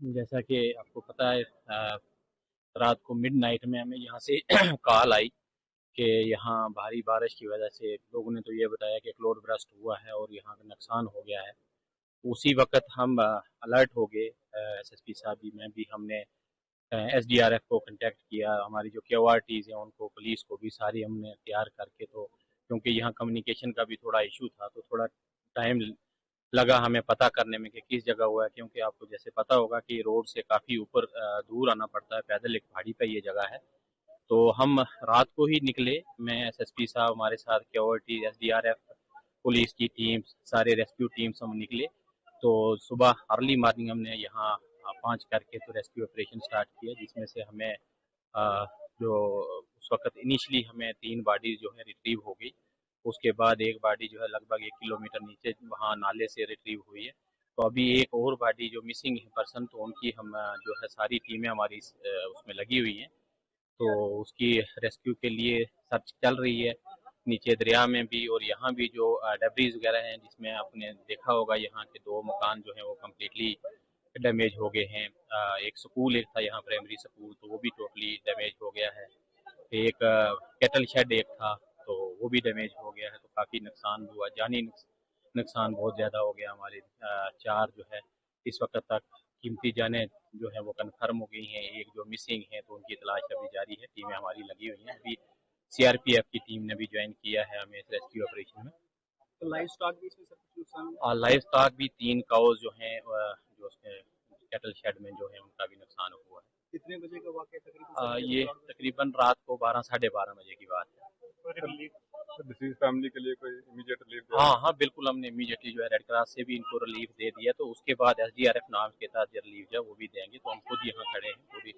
जैसा कि आपको पता है, रात को मिड नाइट में हमें यहाँ से कॉल आई कि यहाँ भारी बारिश की वजह से लोगों ने तो ये बताया कि क्लोड ब्रस्ट हुआ है और यहाँ का नुकसान हो गया है। उसी वक्त हम अलर्ट हो गए। एसएसपी साहब भी, मैं भी, हमने एसडीआरएफ को कांटेक्ट किया, हमारी जो क्यूआरटीज हैं उनको, पुलिस को भी, सारी हमने तैयार करके, तो क्योंकि यहाँ कम्युनिकेशन का भी थोड़ा इशू था तो थोड़ा टाइम लगा हमें पता करने में कि किस जगह हुआ है, क्योंकि आपको जैसे पता होगा कि रोड से काफ़ी ऊपर दूर आना पड़ता है, पैदल एक पहाड़ी पे ये जगह है। तो हम रात को ही निकले, मैं, एसएसपी साहब, हमारे साथ क्योरिटी, एसडीआरएफ, पुलिस की टीम, सारे रेस्क्यू टीम्स हम निकले। तो सुबह अर्ली मॉर्निंग हमने यहाँ 5 करके तो रेस्क्यू ऑपरेशन स्टार्ट किया, जिसमें से हमें जो उस वक्त इनिशियली हमें 3 बॉडी जो है रिट्रीव हो गई। उसके बाद एक बॉडी जो है लगभग 1 किलोमीटर नीचे वहाँ नाले से रिट्रीव हुई है। तो अभी एक और बॉडी जो मिसिंग है पर्सन, तो उनकी हम जो है सारी टीमें हमारी उसमें लगी हुई हैं। तो उसकी रेस्क्यू के लिए सर्च चल रही है, नीचे दरिया में भी और यहाँ भी जो डेब्रीज वगैरह हैं, जिसमें आपने देखा होगा यहाँ के 2 मकान जो हैं वो कम्प्लीटली डैमेज हो गए हैं। एक स्कूल एक था यहाँ, प्राइमरी स्कूल, तो वो भी टोटली डैमेज हो गया है। एक कैटल शेड एक था, तो वो भी डैमेज हो गया है। तो काफ़ी नुकसान हुआ, जानी नुकसान बहुत ज़्यादा हो गया। हमारे 4 जो है इस वक्त तक कीमती जानें जो है वो कन्फर्म हो गई हैं। एक जो मिसिंग है तो उनकी तलाश अभी जारी है, टीमें हमारी लगी हुई हैं। अभी सीआरपीएफ की टीम ने भी ज्वाइन किया है हमें इस रेस्क्यू ऑपरेशन में। तो लाइव स्टॉक भी इसमें सब कुछ नुकसान हुआ? और लाइव स्टॉक भी 3 काउज जो हैं जो उसमें कैटल शेड में जो है उनका भी नुकसान हुआ है। कितने बजे का वाकया तकरीबन सर ये ये तकरीबन रात को 12 साढ़े 12 बजे की बात है। डिसीज फैमिली के लिए कोई इमीडिएट रिलीफ? हाँ हाँ, बिल्कुल, हमने इमीडिएटली जो है रेड क्रॉस से भी इनको रिलीफ दे दिया। तो उसके बाद एसडीआरएफ नाम के तहत जो रिलीफ है वो भी देंगे। तो हम खुद यहाँ खड़े हैं, पूरी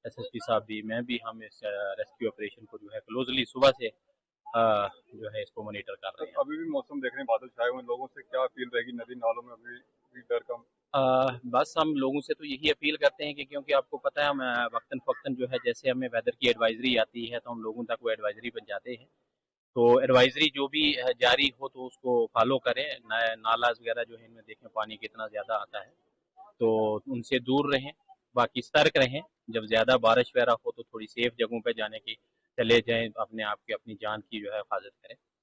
एसएसपी साहब भी, मैं भी, हम इस रेस्क्यू ऑपरेशन को जो है क्लोजली सुबह से जो है इसको मॉनिटर कर रहे हैं। अभी भी मौसम देख रहे हैं, बादल छाए हुए हैं, लोगों से क्या अपील रहेगी? नदी नालों में अभी भी डर कम? बस हम लोगों से तो यही अपील करते हैं कि क्योंकि आपको पता है हम वक्तन फ़क्तन जो है, जैसे हमें वेदर की एडवाइजरी आती है तो हम लोगों तक वो एडवाइजरी पहुँचाते हैं। तो एडवाइजरी जो भी जारी हो तो उसको फॉलो करें। नालाज वगैरह जो है इनमें देखें पानी कितना ज़्यादा आता है, तो उनसे दूर रहें। बाकी सतर्क रहें, जब ज़्यादा बारिश वगैरह हो तो थोड़ी सेफ जगहों पे जाने की चले जाएं, अपने आप की, अपनी जान की जो है हिफाजत करें।